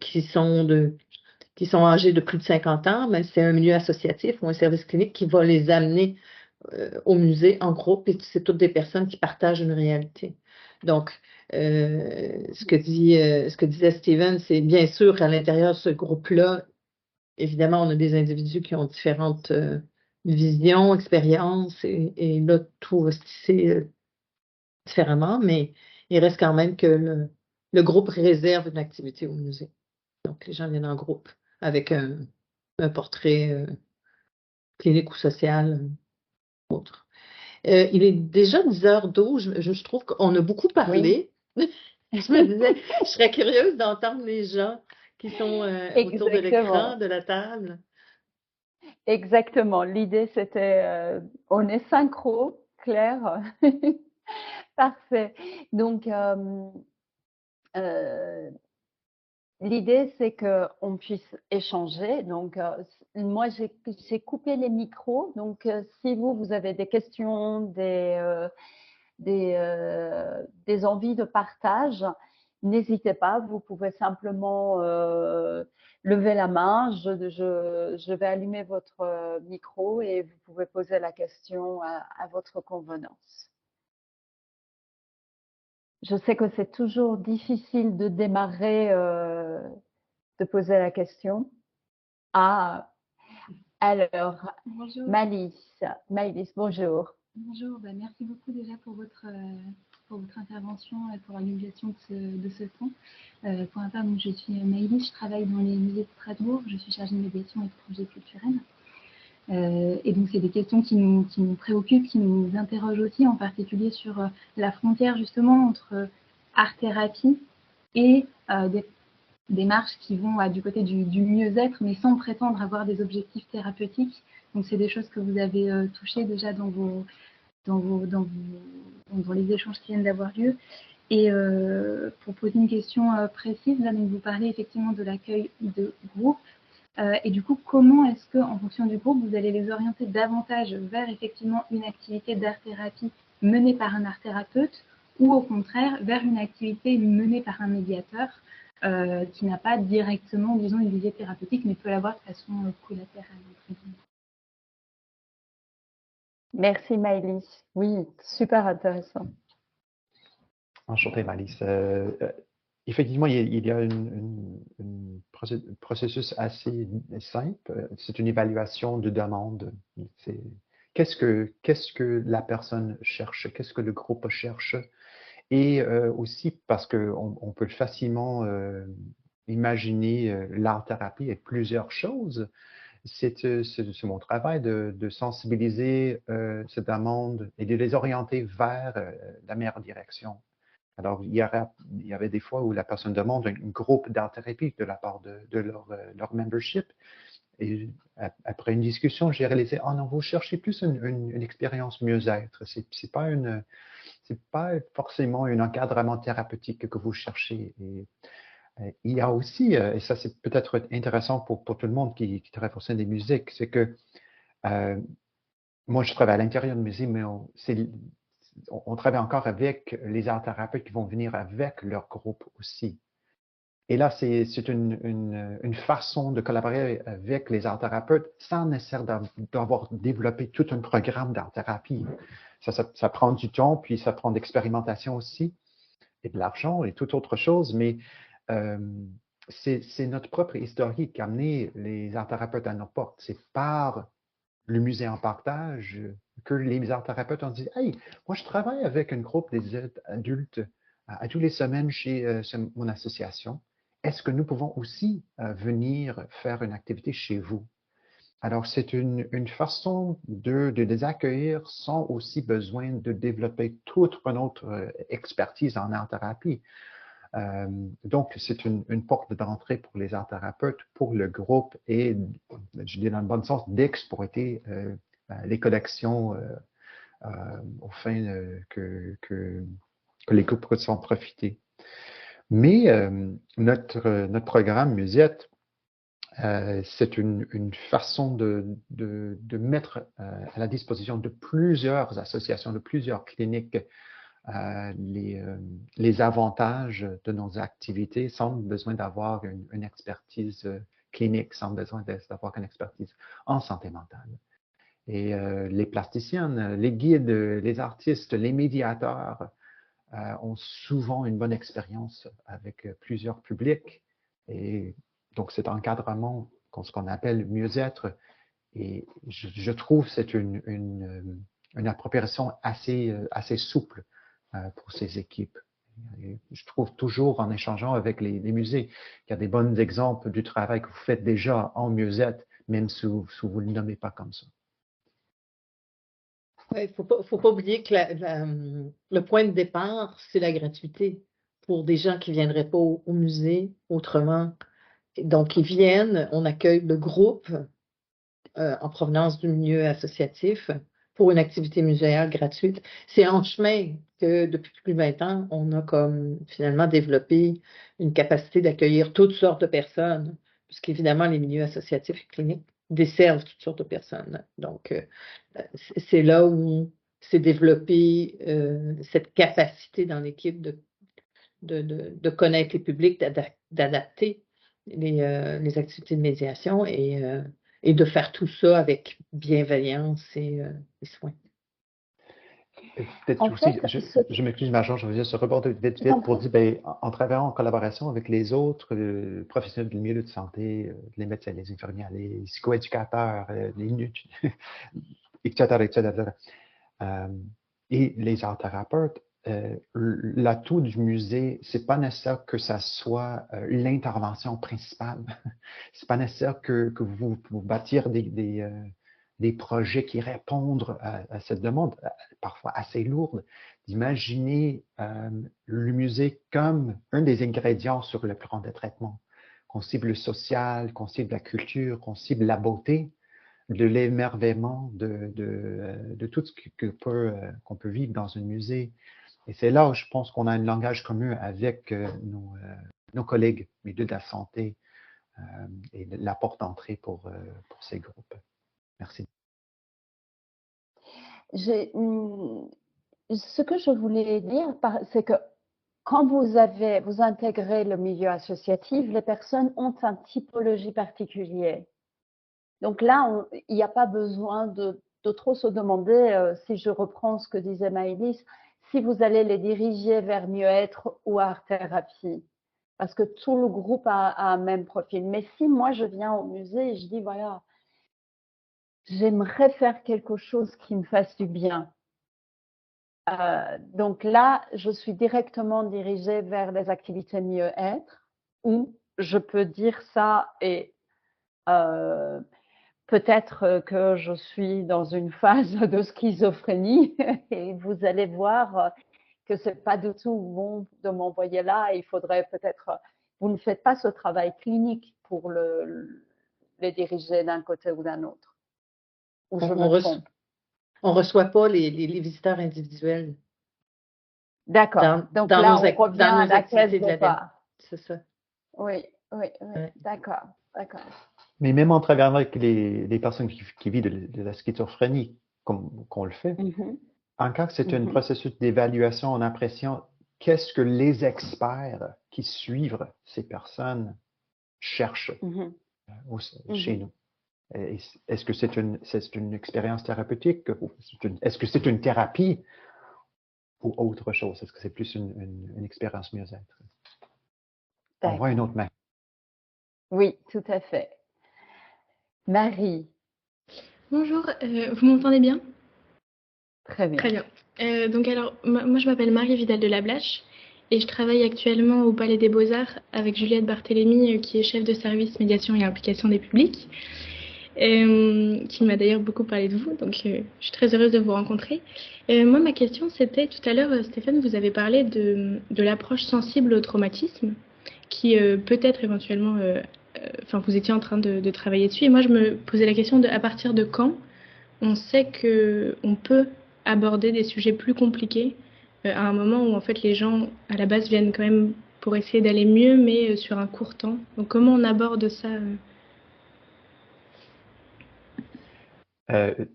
qui sont âgées de plus de 50 ans, mais c'est un milieu associatif ou un service clinique qui va les amener au musée en groupe, et c'est toutes des personnes qui partagent une réalité. Donc, ce que disait Steven, c'est bien sûr qu'à l'intérieur de ce groupe-là, évidemment, on a des individus qui ont différentes visions, expériences, et là, tout va se tisser différemment, mais il reste quand même que le groupe réserve une activité au musée. Donc, les gens viennent en groupe avec un portrait clinique ou social, autre. Il est déjà 10h12. Je trouve qu'on a beaucoup parlé. Oui. Je me disais, je serais curieuse d'entendre les gens qui sont autour de l'écran, de la table. Exactement. L'idée, c'était, on est synchro, Claire. Parfait. Donc, l'idée, c'est qu'on puisse échanger. Donc, moi, j'ai coupé les micros. Donc, si vous avez des questions, des envies de partage, n'hésitez pas. Vous pouvez simplement lever la main. Je vais allumer votre micro et vous pouvez poser la question à votre convenance. Je sais que c'est toujours difficile de démarrer, de poser la question. Ah, alors, Bonjour. Maëlys, bonjour. Bonjour, merci beaucoup déjà pour votre intervention et pour l'organisation de ce temps. Pour ma part, donc, je suis Maëlys, je travaille dans les musées de Strasbourg, je suis chargée de médiation et de projets culturels. Et donc, c'est des questions qui nous préoccupent, qui nous interrogent aussi, en particulier sur la frontière justement entre art-thérapie et des démarches qui vont du côté du mieux-être, mais sans prétendre avoir des objectifs thérapeutiques. Donc, c'est des choses que vous avez touchées déjà dans les échanges qui viennent d'avoir lieu. Et pour poser une question précise, là, donc vous parlez effectivement de l'accueil de groupes. Et du coup, comment est-ce que, en fonction du groupe, vous allez les orienter davantage vers effectivement une activité d'art-thérapie menée par un art-thérapeute, ou au contraire vers une activité menée par un médiateur qui n'a pas directement, disons, une visée thérapeutique, mais peut l'avoir de façon collatérale. Merci Maëlys. Oui, super intéressant. Enchanté, Malice. Effectivement, il y a processus assez simple. C'est une évaluation de demande. C'est qu'est-ce que la personne cherche, qu'est-ce que le groupe cherche, et aussi parce qu'on peut facilement imaginer l'art-thérapie et plusieurs choses. C'est mon travail de sensibiliser cette demande et de les orienter vers la meilleure direction. Alors, il y avait des fois où la personne demande un groupe d'art-thérapie de la part de leur membership. Et après une discussion, j'ai réalisé, oh non, vous cherchez plus une expérience mieux-être. C'est pas forcément un encadrement thérapeutique que vous cherchez. Et il y a aussi, et ça c'est peut-être intéressant pour tout le monde qui travaille au sein des musiques, c'est que moi je travaille à l'intérieur de musée, mais on travaille encore avec les art thérapeutes qui vont venir avec leur groupe aussi. Et là, c'est une façon de collaborer avec les art thérapeutes sans nécessairement d'avoir développé tout un programme d'art thérapie. Ça prend du temps, puis ça prend d'expérimentation aussi, et de l'argent et toute autre chose, mais euh, c'est notre propre historique qui a amené les art thérapeutes à nos portes. C'est par le musée en partage que les art thérapeutes ont dit, hey, moi je travaille avec un groupe des adultes à tous les semaines chez mon association. Est-ce que nous pouvons aussi venir faire une activité chez vous? Alors, c'est une façon de les accueillir sans aussi besoin de développer toute une autre expertise en art-thérapie. Donc, c'est une porte d'entrée pour les art thérapeutes, pour le groupe et, je dis dans le bon sens, d'exploiter les collections au fin que les groupes puissent en profiter. Mais notre programme Musette, c'est une façon de mettre à la disposition de plusieurs associations, de plusieurs cliniques, les avantages de nos activités sans besoin d'avoir une expertise clinique, sans besoin d'avoir une expertise en santé mentale. Et les plasticiennes, les guides, les artistes, les médiateurs ont souvent une bonne expérience avec plusieurs publics. Et donc, cet encadrement, ce qu'on appelle mieux-être, et je trouve que c'est une appropriation assez souple pour ces équipes. Et je trouve toujours en échangeant avec les musées qu'il y a des bons exemples du travail que vous faites déjà en mieux-être, même si vous ne le nommez pas comme ça. Il ne faut pas oublier que le point de départ, c'est la gratuité pour des gens qui ne viendraient pas au musée autrement. Donc, ils viennent, on accueille le groupe en provenance du milieu associatif pour une activité muséale gratuite. C'est en chemin que depuis plus de 20 ans, on a comme finalement développé une capacité d'accueillir toutes sortes de personnes, puisqu'évidemment, les milieux associatifs et cliniques desservent toutes sortes de personnes. Donc, c'est là où s'est développée cette capacité dans l'équipe de connaître les publics, d'adapter les activités de médiation et de faire tout ça avec bienveillance et soin. Peut-être aussi, je m'excuse, Marjon, je veux juste reborder vite pour dire, ben, en travaillant en collaboration avec les autres professionnels du milieu de santé, les médecins, les infirmières, les psychoéducateurs, les etc., et les art thérapeutes, l'atout du musée, c'est pas nécessaire que ça soit l'intervention principale. C'est pas nécessaire que vous bâtir des projets qui répondent à cette demande, parfois assez lourde, d'imaginer le musée comme un des ingrédients sur le plan de traitement, qu'on cible le social, qu'on cible la culture, qu'on cible la beauté, de l'émerveillement, de tout ce qu'on peut vivre dans un musée. Et c'est là où je pense qu'on a un langage commun avec nos collègues, milieu de la santé, et la porte d'entrée pour ces groupes. Merci. Ce que je voulais dire, c'est que quand vous intégrez le milieu associatif, les personnes ont une typologie particulière. Donc là, il n'y a pas besoin de de trop se demander, si je reprends ce que disait Maëlys, si vous allez les diriger vers mieux-être ou art-thérapie. Parce que tout le groupe a un même profil. Mais si moi, je viens au musée et je dis, voilà, j'aimerais faire quelque chose qui me fasse du bien. Donc là, je suis directement dirigée vers les activités mieux-être, où je peux dire ça et peut-être que je suis dans une phase de schizophrénie et vous allez voir que c'est pas du tout bon de m'envoyer là. Il faudrait peut-être, vous ne faites pas ce travail clinique pour les diriger d'un côté ou d'un autre, ou je me trompe. On reçoit pas les visiteurs individuels D'accord. Donc dans là, nos, on revient dans à nos la case activités de la départ. C'est ça. Oui, oui, oui. Ouais. D'accord, d'accord. Mais même en travaillant avec les personnes qui vivent de la schizophrénie, comme qu'on le fait, encore c'est un processus d'évaluation, on apprécie qu'est-ce que les experts qui suivent ces personnes cherchent chez nous. Est-ce que c'est une expérience thérapeutique? Est-ce que c'est une thérapie ou autre chose? Est-ce que c'est plus une expérience mieux-être? On voit une autre main. Oui, tout à fait. Marie. Bonjour, vous m'entendez bien? Très bien. Très bien. Donc alors, moi je m'appelle Marie Vidal de Lablache et je travaille actuellement au Palais des Beaux-Arts avec Juliette Barthélémy qui est chef de service médiation et implication des publics, qui m'a d'ailleurs beaucoup parlé de vous, donc je suis très heureuse de vous rencontrer. Moi ma question c'était, tout à l'heure Stéphane vous avez parlé de l'approche sensible au traumatisme qui peut-être éventuellement, enfin vous étiez en train de travailler dessus et moi je me posais la question de à partir de quand on sait qu'on peut aborder des sujets plus compliqués à un moment où en fait les gens à la base viennent quand même pour essayer d'aller mieux mais sur un court temps. Donc comment on aborde ça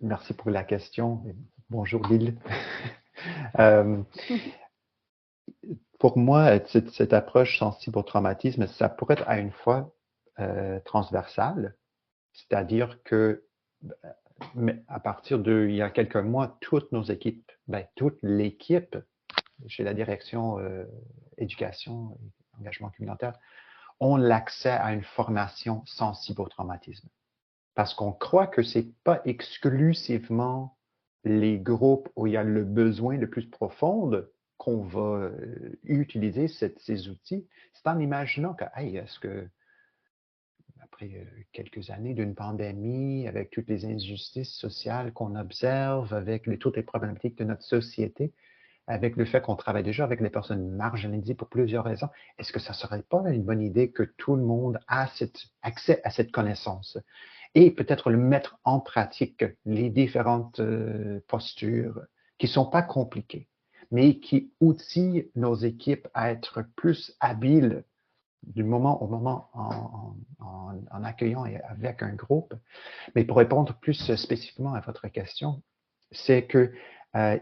Merci pour la question. Bonjour Lille. Pour moi, cette approche sensible au traumatisme, ça pourrait être à une fois transversale, c'est-à-dire que à partir il y a quelques mois, toutes nos équipes, toute l'équipe chez la direction éducation et engagement communautaire ont l'accès à une formation sensible au traumatisme. Parce qu'on croit que ce n'est pas exclusivement les groupes où il y a le besoin le plus profond qu'on va utiliser ces outils. C'est en imaginant que, hey, est-ce que après quelques années d'une pandémie, avec toutes les injustices sociales qu'on observe, avec toutes les problématiques de notre société, avec le fait qu'on travaille déjà avec les personnes marginalisées pour plusieurs raisons, est-ce que ça ne serait pas une bonne idée que tout le monde a accès à cette connaissance et peut-être le mettre en pratique, les différentes postures qui ne sont pas compliquées, mais qui outillent nos équipes à être plus habiles du moment au moment en accueillant et avec un groupe. Mais pour répondre plus spécifiquement à votre question, c'est que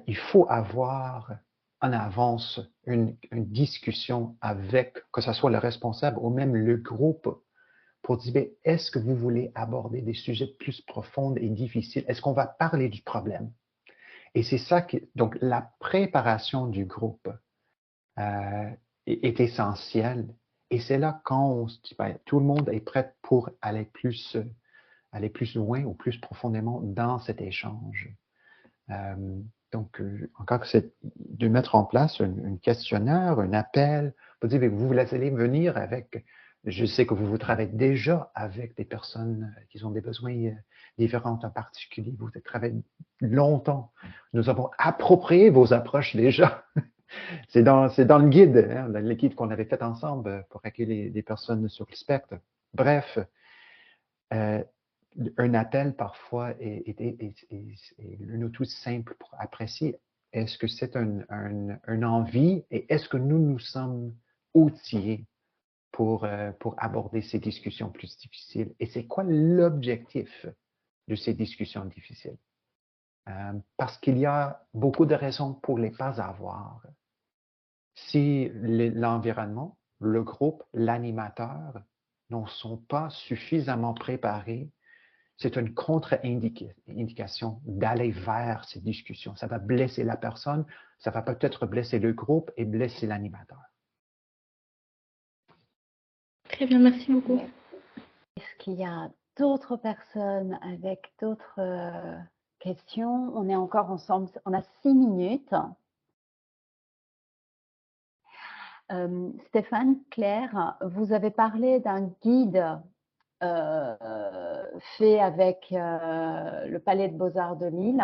il faut avoir en avance une discussion avec, que ce soit le responsable ou même le groupe, pour dire, est-ce que vous voulez aborder des sujets plus profonds et difficiles? Est-ce qu'on va parler du problème? Et c'est ça donc la préparation du groupe est essentielle. Et c'est là quand on se dit, tout le monde est prêt pour aller plus loin ou plus profondément dans cet échange. Donc, encore que c'est de mettre en place un questionnaire, un appel, pour dire, vous allez venir avec, je sais que vous travaillez déjà avec des personnes qui ont des besoins différents en particulier, vous travaillez longtemps. Nous avons approprié vos approches déjà. C'est dans le guide, dans le guide qu'on avait fait ensemble pour accueillir les personnes sur le spectre. Bref, un appel parfois est un outil simple pour apprécier. Est-ce que c'est un envie et est-ce que nous sommes outillés pour aborder ces discussions plus difficiles? Et c'est quoi l'objectif de ces discussions difficiles? Parce qu'il y a beaucoup de raisons pour les pas avoir. Si l'environnement, le groupe, l'animateur ne sont pas suffisamment préparés, c'est une contre-indication d'aller vers ces discussions. Ça va blesser la personne, ça va peut-être blesser le groupe et blesser l'animateur. Très bien, merci beaucoup. Est-ce qu'il y a d'autres personnes avec d'autres questions? On est encore ensemble, on a 6 minutes. Stéphane, Claire, vous avez parlé d'un guide fait avec le Palais de Beaux-Arts de Lille.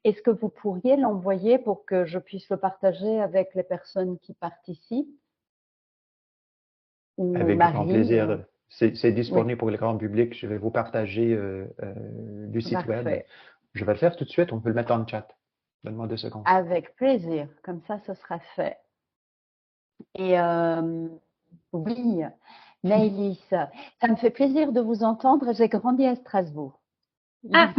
Est-ce que vous pourriez l'envoyer pour que je puisse le partager avec les personnes qui participent? Ou Avec Marie, grand plaisir. C'est disponible oui. pour le grand public. Je vais vous partager du site web. Parfait. Je vais le faire tout de suite. On peut le mettre dans le chat. Donne-moi 2 secondes. Avec plaisir. Comme ça, ce sera fait. Et oui, Maëlys, ça me fait plaisir de vous entendre. J'ai grandi à Strasbourg. Ah,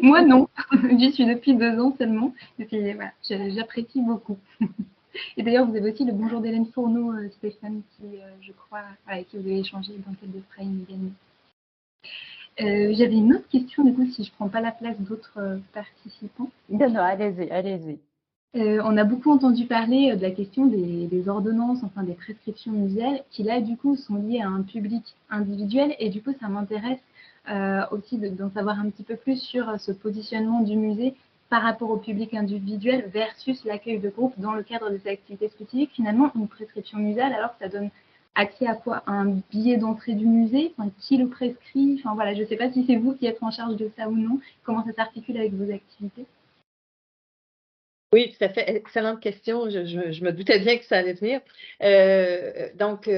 moi non, j'y suis depuis 2 ans seulement. Et puis voilà, j'apprécie beaucoup. Et d'ailleurs, vous avez aussi le bonjour d'Hélène Fourneau, Stéphane, qui, je crois, avec qui vous avez échangé dans le cadre de Frame également. J'avais une autre question, du coup, si je ne prends pas la place d'autres participants. Non, allez-y, allez-y. On a beaucoup entendu parler de la question des ordonnances, enfin des prescriptions muséales, qui là, du coup, sont liées à un public individuel. Et du coup, ça m'intéresse aussi d'en savoir un petit peu plus sur ce positionnement du musée par rapport au public individuel versus l'accueil de groupe dans le cadre de ces activités spécifiques. Finalement, une prescription muséale, alors que ça donne accès à quoi? À un billet d'entrée du musée? Enfin, qui le prescrit? Enfin voilà, je ne sais pas si c'est vous qui êtes en charge de ça ou non. Comment ça s'articule avec vos activités? Oui, tout à fait. Excellente question. Je me doutais bien que ça allait venir. Donc,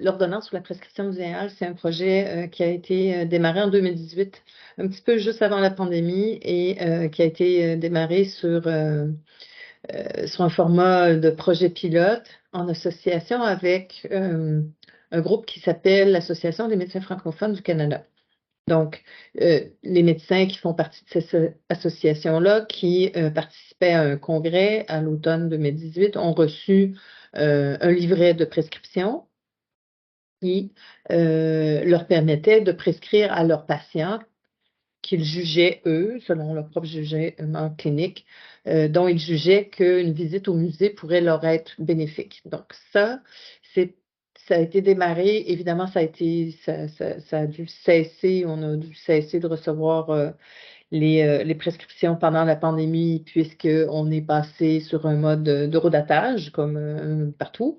l'ordonnance sur la prescription muséale, c'est un projet qui a été démarré en 2018, un petit peu juste avant la pandémie, et qui a été démarré sur un format de projet pilote en association avec un groupe qui s'appelle l'Association des médecins francophones du Canada. Donc, les médecins qui font partie de cette association-là, qui participaient à un congrès à l'automne 2018, ont reçu un livret de prescription qui leur permettait de prescrire à leurs patients qu'ils jugeaient, eux, selon leur propre jugement clinique, dont ils jugeaient qu'une visite au musée pourrait leur être bénéfique. Donc, ça a été démarré. Évidemment, ça a dû cesser. On a dû cesser de recevoir les prescriptions pendant la pandémie, puisqu'on est passé sur un mode d'horodatage, comme partout.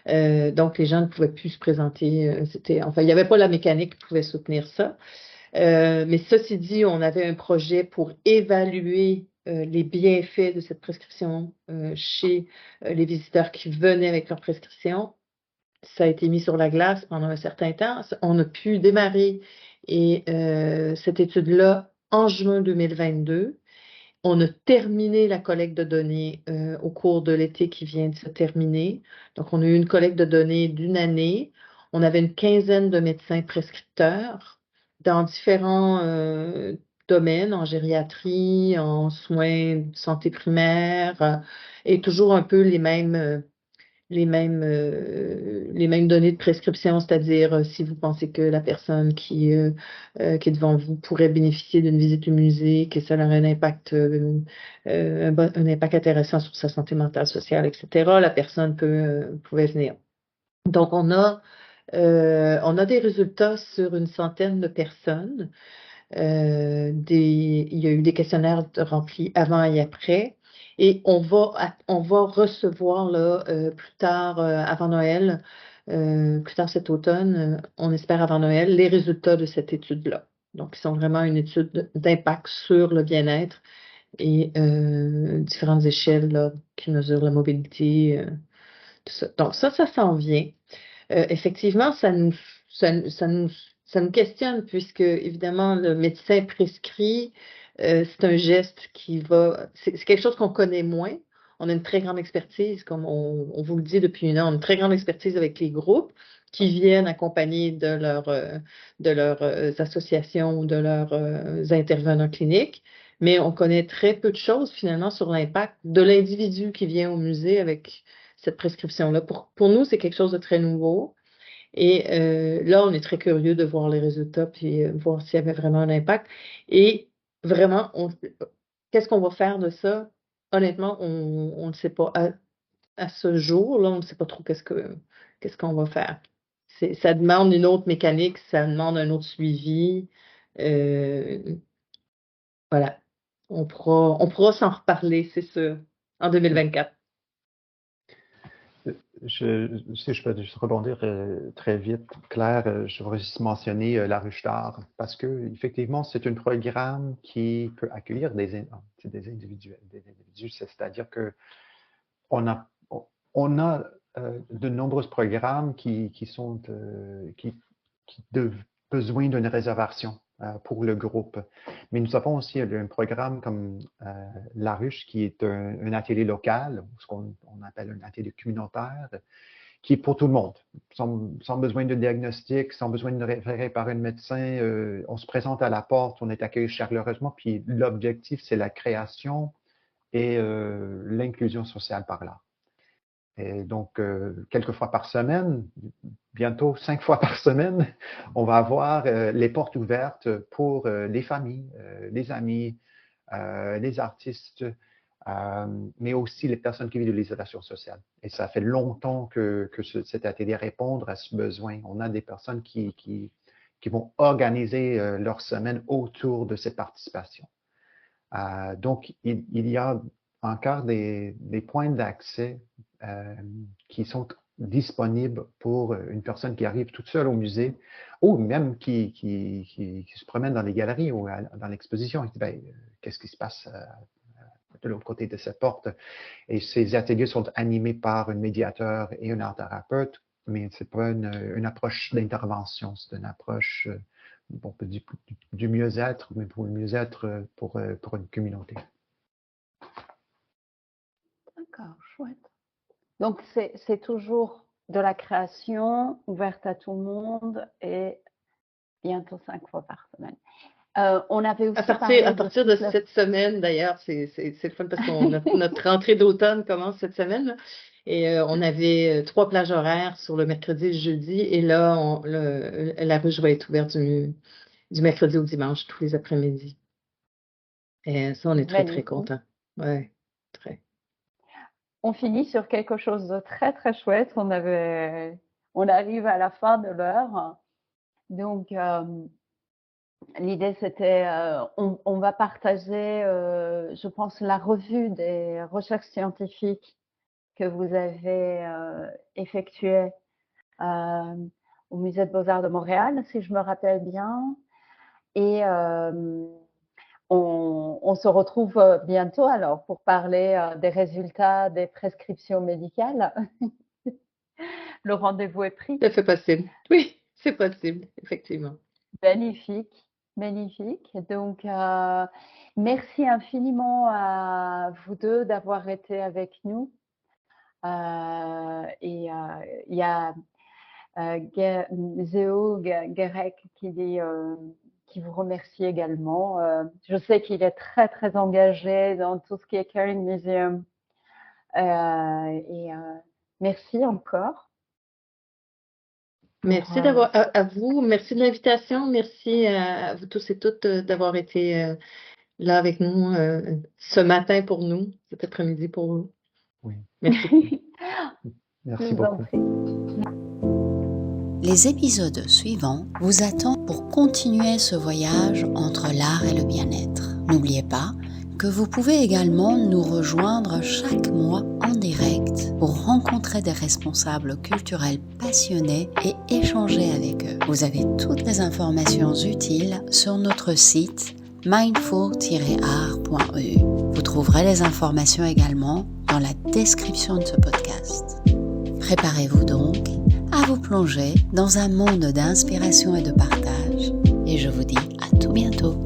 Donc, les gens ne pouvaient plus se présenter. Enfin, il n'y avait pas la mécanique qui pouvait soutenir ça. Mais ceci dit, on avait un projet pour évaluer les bienfaits de cette prescription chez les visiteurs qui venaient avec leur prescription. Ça a été mis sur la glace pendant un certain temps. On a pu démarrer cette étude-là en juin 2022. On a terminé la collecte de données au cours de l'été qui vient de se terminer. Donc, on a eu une collecte de données d'1 année. On avait une quinzaine de médecins prescripteurs dans différents domaines, en gériatrie, en soins de santé primaire, et toujours un peu les mêmes données de prescription, c'est-à-dire si vous pensez que la personne qui est devant vous pourrait bénéficier d'une visite au musée, que ça aurait un impact intéressant sur sa santé mentale, sociale, etc., la personne pouvait venir. Donc, on a des résultats sur une centaine de personnes. Il y a eu des questionnaires remplis avant et après. Et on va recevoir là, plus tard, avant Noël, plus tard cet automne, on espère avant Noël, les résultats de cette étude-là. Donc, ils sont vraiment une étude d'impact sur le bien-être et différentes échelles là, qui mesurent la mobilité, tout ça. Donc, ça s'en vient. Effectivement, ça nous questionne puisque, évidemment, le médecin prescrit, c'est un geste c'est quelque chose qu'on connaît moins. On a une très grande expertise, comme on vous le dit depuis 1 an, une très grande expertise avec les groupes qui viennent accompagnés de leurs associations ou de leurs intervenants cliniques. Mais on connaît très peu de choses, finalement, sur l'impact de l'individu qui vient au musée avec cette prescription-là. Pour nous, c'est quelque chose de très nouveau. Et là, on est très curieux de voir les résultats puis voir s'il y avait vraiment un impact. Et vraiment, qu'est-ce qu'on va faire de ça? Honnêtement, on ne sait pas. À ce jour, là, on ne sait pas trop qu'est-ce qu'on va faire. Ça demande une autre mécanique, ça demande un autre suivi. Voilà. On pourra s'en reparler, c'est sûr, en 2024. Si je peux juste rebondir très vite, Claire, je voudrais juste mentionner la ruche d'art parce que effectivement, c'est un programme qui peut accueillir des individus, c'est-à-dire que on a de nombreux programmes qui besoin d'une réservation pour le groupe. Mais nous avons aussi un programme comme La Ruche, qui est un atelier local, ce qu'on appelle un atelier communautaire, qui est pour tout le monde, sans besoin de diagnostic, sans besoin de référer par un médecin. On se présente à la porte, on est accueilli chaleureusement, puis l'objectif, c'est la création et l'inclusion sociale par là. Et donc, quelques fois par semaine, bientôt 5 fois par semaine, on va avoir les portes ouvertes pour les familles, les amis, les artistes, mais aussi les personnes qui vivent de l'isolation sociale. Et ça fait longtemps que cet atelier répond à ce besoin. On a des personnes qui vont organiser leur semaine autour de cette participation. Donc, il y a encore des points d'accès qui sont disponibles pour une personne qui arrive toute seule au musée ou même qui se promène dans les galeries ou dans l'exposition et qui dit qu'est-ce qui se passe de l'autre côté de cette porte. Et ces ateliers sont animés par un médiateur et un art thérapeute, mais ce n'est pas une approche d'intervention, c'est une approche du mieux-être, mais pour le mieux-être pour une communauté. D'accord, chouette. Donc, c'est toujours de la création ouverte à tout le monde et bientôt 5 fois par semaine. On avait aussi à partir de cette semaine, d'ailleurs, c'est le fun parce que notre rentrée d'automne commence cette semaine. Là, et on avait 3 plages horaires sur le mercredi et le jeudi. Et là, la ruche va être ouverte du mercredi au dimanche, tous les après-midi. Et ça, on est très, très contents. Ouais, très. On finit sur quelque chose de très, très chouette. On arrive à la fin de l'heure. Donc, l'idée, c'était, on va partager, je pense, la revue des recherches scientifiques que vous avez effectuées au Musée de Beaux-Arts de Montréal, si je me rappelle bien. Et on se retrouve bientôt alors pour parler des résultats des prescriptions médicales. Le rendez-vous est pris. C'est possible. Oui, c'est possible, effectivement. Magnifique, magnifique. Donc, merci infiniment à vous deux d'avoir été avec nous. Et il y a Zéo Guérec qui vous remercie également. Je sais qu'il est très, très engagé dans tout ce qui est Caring Museum. Merci encore. Merci à vous. Merci de l'invitation. Merci à vous tous et toutes d'avoir été là avec nous ce matin pour nous, cet après-midi pour vous. Oui. Merci. Merci beaucoup. Les épisodes suivants vous attendent pour continuer ce voyage entre l'art et le bien-être. N'oubliez pas que vous pouvez également nous rejoindre chaque mois en direct pour rencontrer des responsables culturels passionnés et échanger avec eux. Vous avez toutes les informations utiles sur notre site mindful-art.eu. Vous trouverez les informations également dans la description de ce podcast. Préparez-vous donc à vous plonger dans un monde d'inspiration et de partage. Et je vous dis à tout bientôt.